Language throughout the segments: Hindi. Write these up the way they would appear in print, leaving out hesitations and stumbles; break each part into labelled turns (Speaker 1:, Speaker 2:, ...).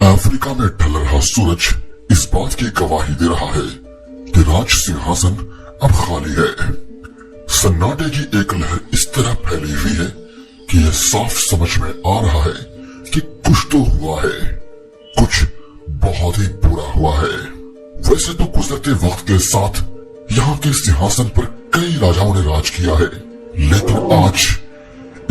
Speaker 1: अफ्रीका में ढल रहा सूरज इस बात की गवाही दे रहा है कि राज सिंहासन अब खाली है। सन्नाटे की एक लहर इस तरह फैली हुई है कि यह साफ समझ में आ रहा है कि कुछ तो हुआ है, कुछ बहुत ही बुरा हुआ है। वैसे तो गुजरते वक्त के साथ यहाँ के सिंहासन पर कई राजाओं ने राज किया है, लेकिन आज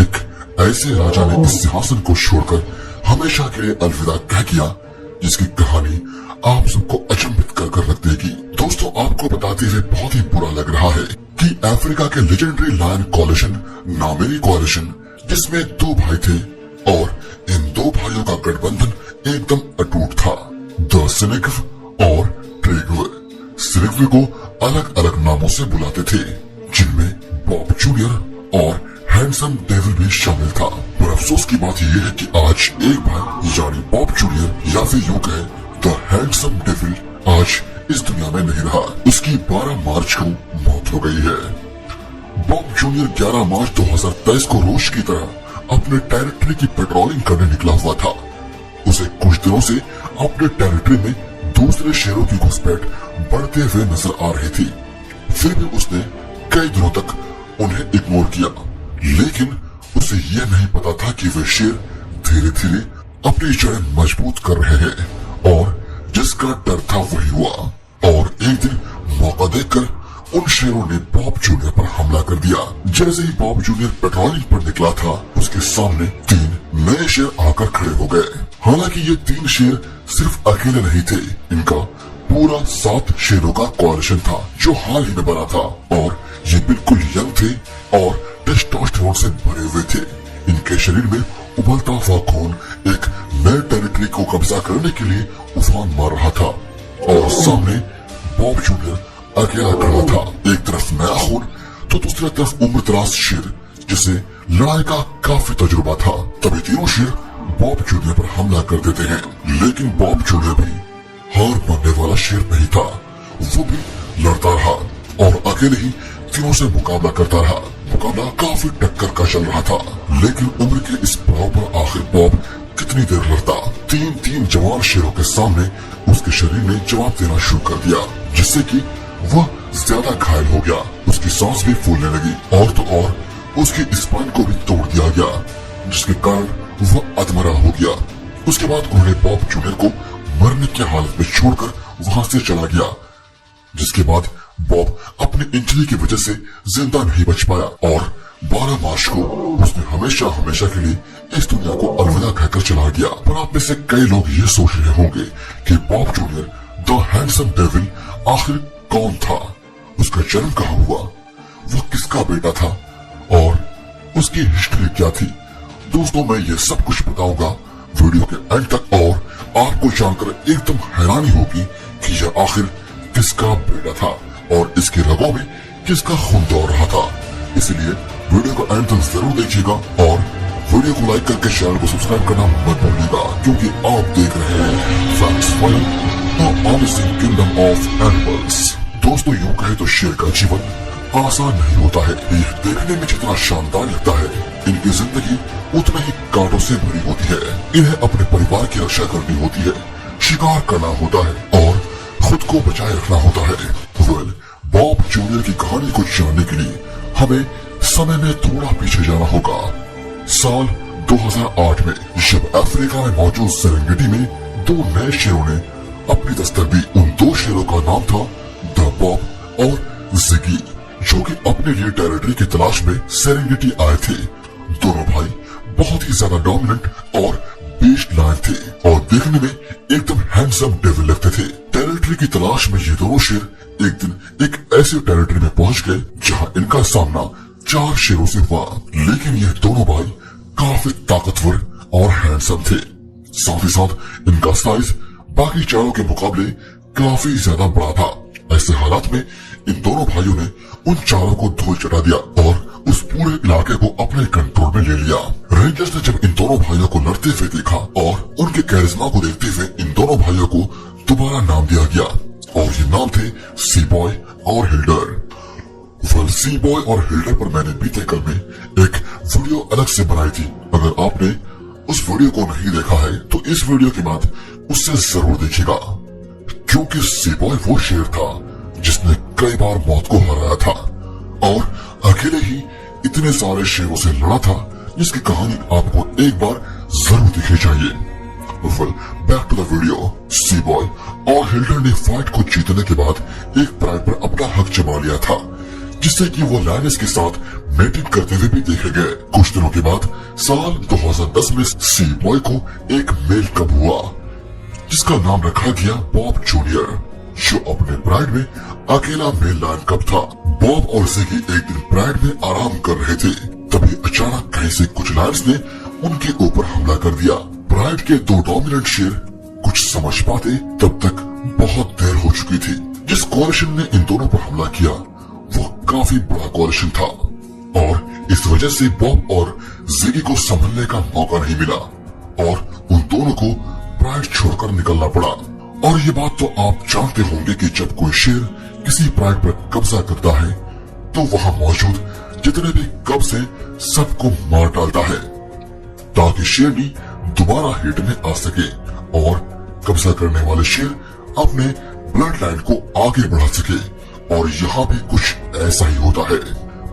Speaker 1: एक ऐसे राजा ने इस सिंहासन को छोड़कर हमेशा के लिए अलविदा कह दिया, जिसकी कहानी आप सबको अचंभित कर रख देगी। दोस्तों, आपको बताते हुए बहुत ही बुरा लग रहा है कि अफ्रीका के लेजेंडरी लायन कोalition नामेरी कोalition, जिसमें दो भाई थे और इन दो भाइयों का गठबंधन एकदम अटूट था, द सेनेगव और ट्रेगवे। सेनेगवे को अलग अलग नामों से बुलाते थे, जिनमें बॉब जूनियर और हैंडसम डेविल भी शामिल था। पर अफसोस की बात यह है कि आज एक भाई यानी बॉब जूनियर या फिर यूं कहे द हैंडसम डेविल आज इस दुनिया में नहीं रहा। उसकी 12 मार्च को मौत हो गई है। बॉब जूनियर 11 मार्च 2023 को रोज की तरह अपने टेरिटरी की पेट्रोलिंग करने निकला हुआ था। उसे कुछ दिनों से अपने टेरिटरी में दूसरे शेरों की घुसपैठ बढ़ते हुए नजर आ रही थी। फिर भी उसने कई दिनों तक उन्हें इग्नोर किया, लेकिन उसे यह नहीं पता था कि वे शेर धीरे धीरे अपनी जड़ें मजबूत कर रहे हैं और जिसका डर था वही हुआ। और एक दिन मौका देखकर उन शेरों ने बॉब जूनियर पर हमला कर दिया। जैसे ही बॉब जूनियर पेट्रोलिंग पर निकला था, उसके सामने 3 नए शेर आकर खड़े हो गए। हालांकि ये 3 शेर सिर्फ अकेले नहीं थे, इनका पूरा 7 शेरों का कोalition था जो हाल ही में बना था और ये बिल्कुल यंग थे और टेस्टोस्टेरोन से भरे हुए थे। इनके शरीर में उबलता हुआ खून एक नए टेरिटरी को कब्जा करने के लिए उफान मार रहा था और सामने बॉब जूनियर अकेला खड़ा था। एक तरफ नया खून तो दूसरी तरफ उम्रदराज शेर, जिसे लड़ाई का काफी तजुर्बा था। तभी तीनों शेर बॉब जूनियर पर हमला कर देते हैं, लेकिन बॉब जूनियर भी हार मानने वाला शेर नहीं था। वो भी लड़ता रहा और अकेले ही तीनों से मुकाबला करता रहा। मुकाबला काफी टक्कर का चल रहा था, लेकिन उम्र के इस पड़ाव पर आखिर बॉब कितनी देर लड़ता। 3 जवान शेरों के सामने उसके शरीर ने जवाब देना शुरू कर दिया, जिससे कि वह ज्यादा घायल हो गया। उसकी सांस भी फूलने लगी और तो और उसकी स्पाइन को भी तोड़ दिया गया, जिसके कारण वह अधमरा हो गया। उसके बाद उन्होंने बॉब जूनियर को मरने की हालत में छोड़कर वहां से चला गया, जिसके बाद बॉब अपनी इंजरी की वजह से जिंदा नहीं बच पाया और 12 मार्च को उसने हमेशा के लिए इस दुनिया को अलविदा कहकर चला गया। पर आप में से कई लोग ये सोच रहे होंगे कि Bob junior the handsome devil आखिर कौन था, उसका जन्म कहाँ हुआ, वो किसका बेटा था और उसकी हिस्ट्री क्या थी। दोस्तों, मैं ये सब कुछ बताऊंगा वीडियो के एंड तक और आपको जानकर एकदम हैरानी होगी कि यह आखिर किसका बेटा था और इसकी रगों में किसका खून दौड़ रहा था। इसलिए वीडियो को एंड तक जरूर देखिएगा और वीडियो को लाइक करके चैनल को सब्सक्राइब करना मत भूलिएगा, क्योंकि आप देख रहे हैं facts file the amazing kingdom of animals. दोस्तों, यूं कहे तो शेर का जीवन आसान नहीं होता है। यह देखने में जितना शानदार लगता है, इनकी जिंदगी उतना ही कांटों से भरी होती है। इन्हें अपने परिवार की रक्षा करनी होती है, शिकार करना होता है और खुद को बचाए रखना होता है। बॉब जूनियर की कहानी को जानने के लिए हमें समय में थोड़ा पीछे जाना होगा। साल 2008 में जब अफ्रीका में मौजूद सेरेंगेटी में 2 नए शेरों ने अपनी दस्तक दी। उन 2 शेरों का नाम था द बॉब और जिगी, जो कि अपने लिए टेरिटरी की तलाश में सेरेंगेटी आए थे। दोनों भाई बहुत ही ज्यादा डोमिनेंट और बेस्ट लायन थे और देखने में एकदम हैंडसम डेविल लगते थे। टेरिटरी की तलाश में ये दोनों शेर एक दिन एक ऐसे टेरिटरी में पहुंच गए जहां इनका सामना 4 शेरों से हुआ, लेकिन ये दोनों भाई काफी ताकतवर और हैंडसम थे। साथ ही साथ इनका साइज बाकी चारों के मुकाबले काफी ज्यादा बड़ा था। ऐसे हालात में इन दोनों भाइयों ने उन चारों को धूल चटा दिया और उस पूरे इलाके को अपने कंट्रोल में ले लिया। रेंजर्स ने जब इन दोनों भाइयों को लड़ते हुए देखा और उनके कैरिज्मा को देखते हुए इन दोनों भाइयों को दोबारा नाम दिया गया और ये नाम थे सी बॉय और हिल्डर। सी बॉय और हिल्डर पर मैंने बीते कल में एक वीडियो अलग से बनाई थी। अगर आपने उस वीडियो को नहीं देखा है तो इस वीडियो के बाद उससे जरूर देखिएगा, क्योंकि सी-बॉय वो शेर था जिसने कई बार मौत को हराया था और अकेले ही इतने सारे शेरों से लड़ा था, जिसकी कहानी आपको एक बार जरूर देखनी चाहिए। Well, back to the video. सी-बॉय और हिल्डन ने फाइट को जीतने के बाद एक प्राइड पर अपना हक जमा लिया था, जिससे कि वो लायनेस के साथ मेटिंग करते हुए भी देखे गए। कुछ दिनों के बाद साल 2010 में सी-बॉय को एक मेल कब हुआ, जिसका नाम रखा गया बॉब जूनियर, जो अपने प्राइड में अकेला मेल लायन कब था। बॉब और ज़िगी एक दिन प्राइड में आराम कर रहे थे, तभी अचानक कहीं से कुछ लायंस ने उनके ऊपर हमला कर दिया। प्राइड के दो डोमिनेंट शेर कुछ समझ पाते तब तक बहुत देर हो चुकी थी। जिस कोalition ने इन दोनों पर हमला किया वो काफी बड़ा कोalition था और इस वजह से बॉब और ज़िगी को संभलने का मौका नहीं मिला और उन दोनों को प्राइड छोड़कर निकलना पड़ा। और ये बात तो आप जानते होंगे कि जब कोई शेर किसी प्राइड पर कब्जा करता है तो वहाँ मौजूद जितने भी कब्ज हैं सबको मार डालता है, ताकि शेरनी दोबारा हिट में आ सके और कब्जा करने वाले शेर अपने ब्लड लाइन को आगे बढ़ा सके। और यहाँ भी कुछ ऐसा ही होता है।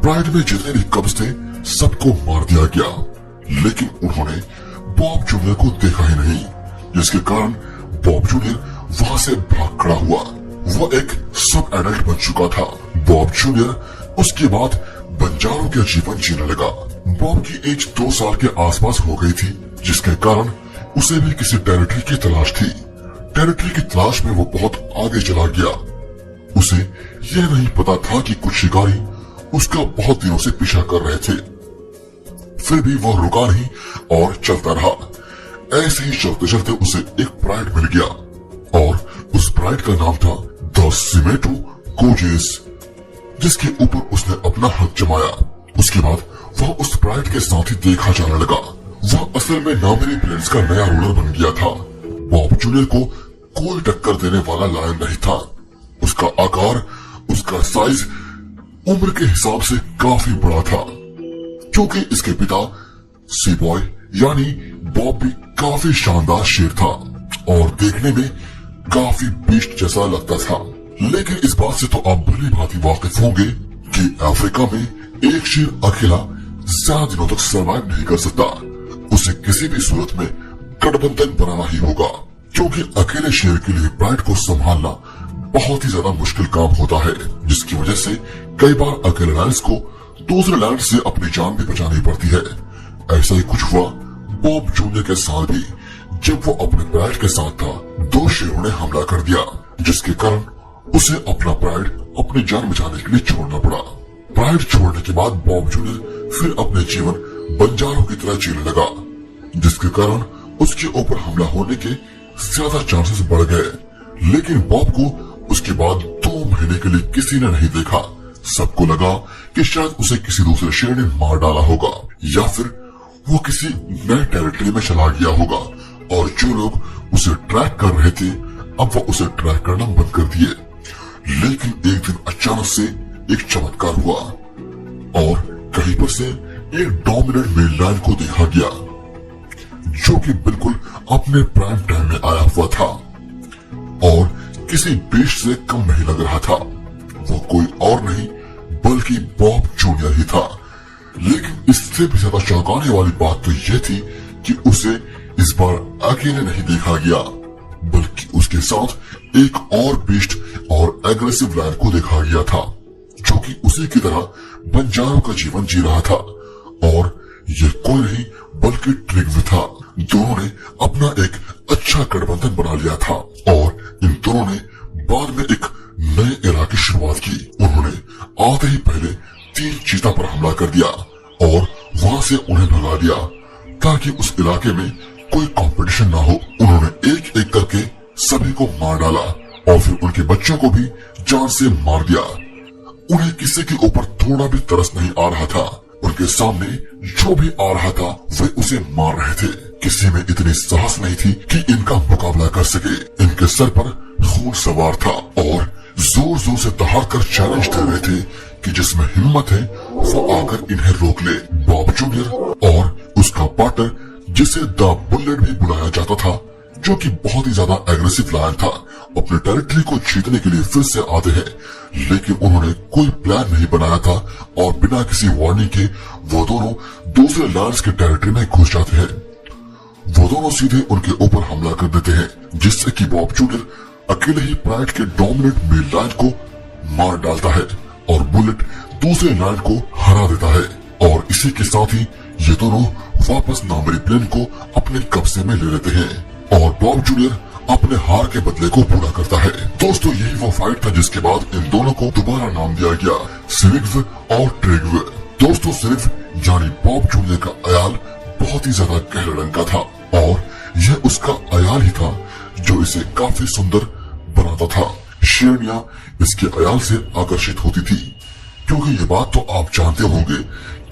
Speaker 1: प्राइड में जितने भी कब्ज थे सबको मार दिया गया, लेकिन उन्होंने बॉब जूनियर को देखा ही नहीं, जिसके कारण बॉब जूनियर वहाँ से भाग खड़ा हुआ। वो एक सब एडल्ट बन चुका था। बॉब जूनियर उसके बाद बंजारों का जीवन जीने लगा। बॉब की एज 2 साल के आसपास हो गई थी, जिसके कारण उसे भी किसी टेरिटरी की तलाश थी। टेरिटरी की तलाश में वो बहुत आगे चला गया। उसे यह नहीं पता था कि कुछ शिकारी उसका बहुत दिनों से पीछा कर रहे थे। फिर भी वो रुका नहीं और चलता रहा। ऐसे ही चलते चलते उसे एक प्राइड मिल गया और उस प्राइड का नाम था द सिमेटो कोजेस, जिसके ऊपर उसने अपना हक जमाया। उसके बाद वह उस प्राइड के साथ ही देखा जाने लगा। वह असल में नामेरी प्लेन्स का नया रूलर बन गया था। बॉब जूनियर को कोई टक्कर देने वाला लायन नहीं था। उसका आकार, उसका साइज उम्र के हिसाब से काफी बड़ा था, क्योंकि इसके पिता सी-बॉय यानी बॉब भी काफी शानदार शेर था और देखने में काफी बीस्ट जैसा लगता था। लेकिन इस बात से तो आप भली भांति वाकिफ होंगे कि अफ्रीका में एक शेर अकेला ज्यादा दिनों तक सर्वाइव नहीं कर सकता। उसे किसी भी सूरत में गठबंधन बनाना ही होगा, क्योंकि अकेले शेर के लिए प्राइड को संभालना बहुत ही ज्यादा मुश्किल काम होता है, जिसकी वजह से कई बार अकेले लायंस को दूसरे लायंस से अपनी जान भी बचानी पड़ती है। ऐसा ही कुछ हुआ बॉब जूनियर के साथ भी। जब वो अपने प्राइड के साथ था, 2 शेरों ने हमला कर दिया, जिसके कारण उसे अपना प्राइड अपनी जान बचाने के लिए छोड़ना पड़ा। प्राइड छोड़ने के बाद बॉब जूनियर फिर अपने जीवन बंजारों की तरह जीने लगा, जिसके कारण उसके ऊपर हमला होने के ज्यादा चांसेस बढ़ गए। लेकिन बॉब को उसके बाद 2 महीने के लिए किसी ने नहीं देखा। सबको लगा कि शायद उसे किसी दूसरे शेर ने मार डाला होगा या फिर वो किसी नए टेरिटरी में चला गया होगा, और जो लोग उसे ट्रैक कर रहे थे अब वो उसे ट्रैक करना बंद कर दिए। लेकिन एक दिन अचानक से एक चमत्कार हुआ और कहीं पर से एक डोमिनेंट मेल लायन को देखा गया, जो कि बिल्कुल अपने प्राइम टाइम में आया हुआ था और किसी बीस्ट से कम नहीं लग रहा था। वो कोई और नहीं बल्कि बॉब जूनियर ही था। लेकिन इससे भी ज्यादा चौंकाने वाली बात तो यह थी कि उसे इस बार अकेले नहीं देखा गया, बल्कि उसके साथ एक और बीस्ट और एग्रेसिव लायन को देखा गया था, जो कि उसी की तरह बंजारों का जीवन जी रहा था। और ये कोई नहीं बल्कि ट्रिग्व था। दोनों ने अपना एक अच्छा गठबंधन बना लिया था और इन दोनों ने बाद में एक नए एरा की शुरुआत की। उन्होंने आते ही पहले 3 चीता पर हमला कर दिया और वहां से उन्हें भगा दिया, ताकि उस इलाके में कोई कंपटीशन ना हो। उन्होंने एक एक करके सभी को मार डाला और फिर उनके बच्चों को भी जान से मार दिया। उन्हें किसी के ऊपर थोड़ा भी तरस नहीं आ रहा था। उनके सामने जो भी आ रहा था वे उसे मार रहे थे। किसी में इतनी साहस नहीं थी कि इनका मुकाबला कर सके। इनके सर पर खून सवार था और जोर जोर से दहाड़ कर चैलेंज दे रहे थे कि जिसमें हिम्मत है वो आकर इन्हें रोक ले। बॉब जूनियर और उसका पार्टनर जिसे द बुलेट भी बुलाया जाता था, जो कि बहुत ही ज्यादा एग्रेसिव लायन था। अपने टेरिटरी को जीतने के लिए फिर से आते हैं, लेकिन उन्होंने कोई प्लान नहीं बनाया था और बिना किसी वार्निंग के वो दोनों दूसरे लायंस के टेरिटरी में घुस जाते हैं। वो दोनों सीधे उनके ऊपर हमला कर देते हैं, जिससे कि बॉब जूनियर अकेले ही प्राइड के डोमिनेंट मेल लायन को मार डालता है और बुलेट दूसरे लायन को हरा देता है। और इसी के साथ ही ये दोनों वापस नामरी प्लेन को अपने कब्जे में ले लेते हैं और बॉब जूनियर अपने हार के बदले को पूरा करता है। दोस्तों, यही वो फाइट था जिसके बाद इन दोनों को दोबारा नाम दिया गया सिनिग्व और ट्रिग्व। दोस्तों, सिनिग्व यानी बॉब जूनियर का अयाल बहुत ही ज्यादा गहरे रंग का था और यह उसका अयाल ही था जो इसे काफी सुंदर बनाता था। शेरनियां इसके अयाल से आकर्षित होती थी, क्योंकि ये बात तो आप जानते होंगे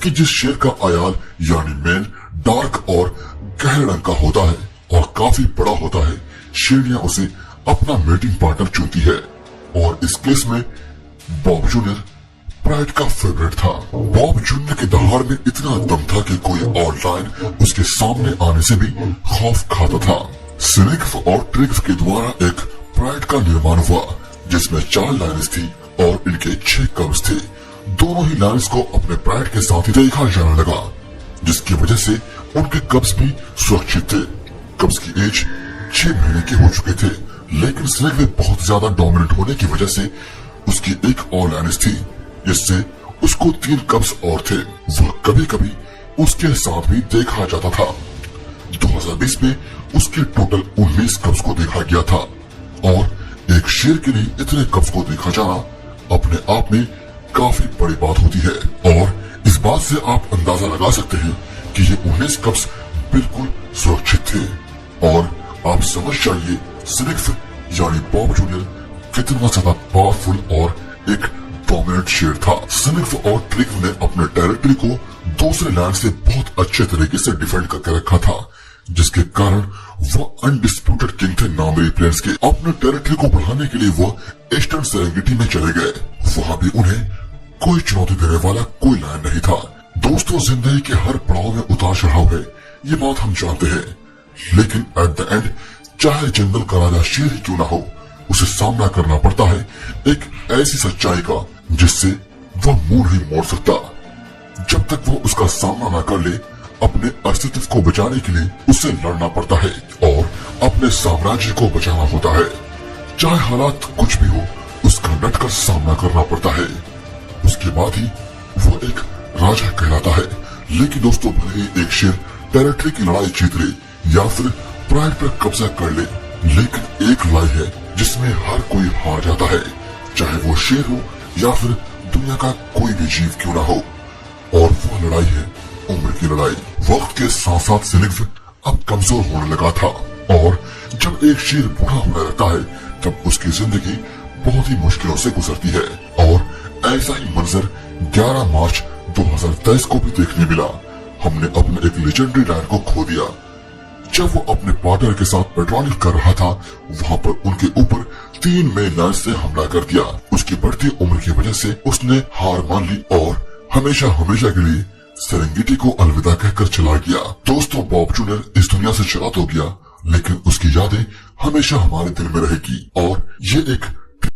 Speaker 1: कि जिस शेर का अयाल यानी मेल डार्क और गहरे रंग का होता है और काफी बड़ा होता है, शेरनियां उसे अपना मेटिंग पार्टनर चुनती है। और इस केस में बॉब जूनियर प्राइड का फेवरेट था। बॉब जूनियर के दहाड़ में इतना दम था कि कोई और लायन उसके सामने आने से भी खौफ खाता था। सिनिग्व और ट्रिग्व के द्वारा एक प्राइड का निर्माण हुआ, जिसमें 4 लायंस थी और इनके 6 कब्स थे। दोनों ही लायंस को अपने प्राइड के साथ ही देखा जाने लगा, जिसकी वजह से उनके कब्स भी सुरक्षित थे। कब्स की एज 6 महीने के हो चुके थे, लेकिन सिनिग्व बहुत ज्यादा डोमिनेंट होने की वजह से उसकी एक और लायंस थी, जिससे उसको 3 कब्स और थे। वह कभी कभी उसके साथ भी देखा जाता था। 2020 में उसके टोटल 19 कब्स को देखा गया था और एक शेर के लिए इतने कब्स को देखा जाना अपने आप में काफी बड़ी बात होती है। और इस बात से आप अंदाजा लगा सकते हैं कि ये 19 कब्स बिल्कुल सुरक्षित थे। और आप समझ जाइए सिनिग्व यानी बॉब जूनियर कितना ज्यादा पावरफुल और एक डोमिनेंट शेर था। सिनिग्व और ट्रिग्व ने अपने टेरिटरी को दूसरे लैंड से बहुत अच्छे तरीके से डिफेंड करके रखा था, जिसके कारण वो अनडिस्प्यूटेड किंग थे नामरी प्लेन्स के। अपने टेरिटरी को बढ़ाने के लिए वो ईस्टर्न सेरेंगेटी में चले गए। वहाँ भी उन्हें कोई चुनौती देने वाला कोई लैंड नहीं था। दोस्तों, जिंदगी के हर पड़ाव में उतार चढ़ाव है, ये बात हम जानते हैं, लेकिन एट द एंड चाहे जंगल का राजा शेर ही क्यों ना हो, उसे सामना करना पड़ता है एक ऐसी सच्चाई का जिससे वह मुंह नहीं मोड़ सकता। जब तक वो उसका सामना न कर ले, अपने अस्तित्व को बचाने के लिए उसे लड़ना पड़ता है और अपने साम्राज्य को बचाना होता है। चाहे हालात कुछ भी हो, उसका डटकर सामना करना पड़ता है। उसके बाद ही वो एक राजा कहलाता है। लेकिन दोस्तों, भले ही एक शेर टेरिटरी की लड़ाई जीत ले या फिर प्राइड पर कब्जा कर ले, लेकिन एक लड़ाई है जिसमें हर कोई हार जाता है, चाहे वो शेर हो या फिर दुनिया का कोई भी जीव क्यों ना हो। और वो लड़ाई है उम्र की लड़ाई। वक्त के साथ साथ सिनिग्व अब कमजोर होने लगा था और जब एक शेर बूढ़ा होने लगता है, तब उसकी जिंदगी बहुत ही मुश्किलों से गुजरती है। और ऐसा ही मंजर 11 मार्च 2023 को भी देखने मिला। हमने अपने एक लेजेंडरी लायन को खो दिया। जब वो अपने पार्टनर के साथ पेट्रोलिंग कर रहा था, वहाँ पर उनके ऊपर 3 मेल लायंस से हमला कर दिया। उसकी बढ़ती उम्र की वजह से उसने हार मान ली और हमेशा हमेशा के लिए सेरेंगेटी को अलविदा कहकर चला गया। दोस्तों, बॉब जूनियर इस दुनिया से चला तो गया, लेकिन उसकी यादें हमेशा हमारे दिल में रहेगी और ये एक